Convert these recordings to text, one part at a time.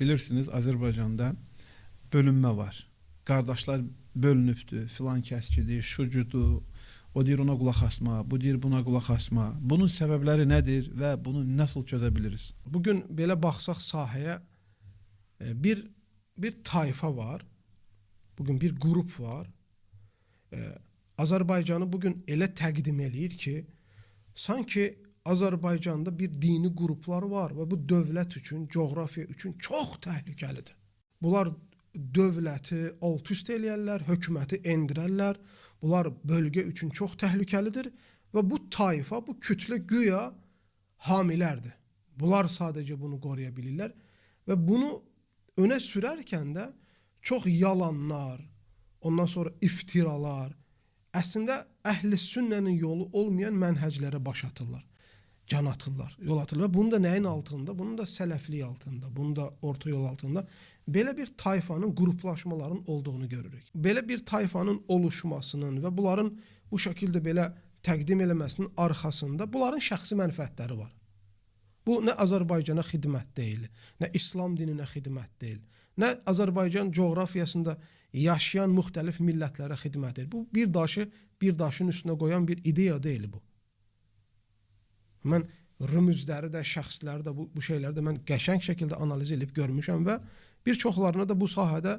Bilirsiniz, Azərbaycanda bölünmə var. Qardaşlar bölünübdür, filan kəskidir, şucudur, o deyir ona qulaq asma, bu deyir buna qulaq asma. Bunun səbəbləri nədir və bunu nasıl çözə biliriz? Bugün belə baxsaq sahəyə bir tayfa var. Bugün bir qrup var. Azərbaycanı bugün elə təqdim eləyir ki, sanki Azərbaycanda bir dini qruplar var və bu dövlət üçün, coğrafiya üçün çox təhlükəlidir. Bunlar dövləti alt-üst eləyərlər, hökuməti endirərlər. Bunlar bölgə üçün çox təhlükəlidir və bu tayfa, bu kütlə güya hamilərdir. Bunlar sadəcə bunu qoruya bilirlər və bunu önə sürərkən də çox yalanlar, ondan sonra iftiralar, əslində əhl-i sünnənin yolu olmayan mənhəclərə baş atırlar, can atırlar, yol atırlar. Və bunu da nəyin altında? Bunun da sələflik altında, bunun da orta yol altında belə bir tayfanın qruplaşmaların olduğunu görürük. Belə bir tayfanın oluşmasının və bunların bu şəkildə belə təqdim eləməsinin arxasında bunların şəxsi mənfəətləri var. Bu nə Azərbaycana xidmət deyil, nə İslam dininə xidmət deyil, nə Azərbaycan coğrafiyasında yaşayan müxtəlif millətlərə xidmət edir. Bu bir daşın üstünə qoyan bir ideya deyil bu. Mən rümüzləri də, şəxsləri də, bu şeyləri də mən qəşəng şəkildə analiz edib görmüşəm və bir çoxlarına da bu sahədə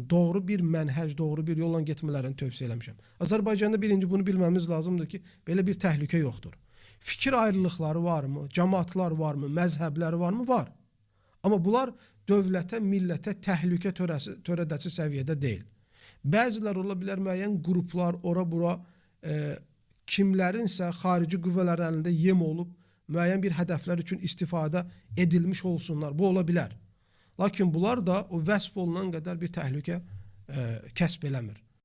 doğru bir mənhəc, doğru bir yolla getmələrini tövsiyə eləmişəm. Azərbaycanda birinci bunu bilməmiz lazımdır ki, belə bir təhlükə yoxdur. Fikir ayrılıqları varmı, cəmaatlar varmı, məzhəbləri varmı? Var. Amma bunlar dövlətə, millətə təhlükə törədəsi səviyyədə deyil. Bəzilər ola bilər müəyyən qruplar, ora-bura kimlərinsə xarici qüvvələr əlində yem olub, müəyyən bir hədəflər üçün istifadə edilmiş olsunlar. Bu ola bilər. Lakin bunlar da o vəsf olunan qədər bir təhlükə kəsb eləmir.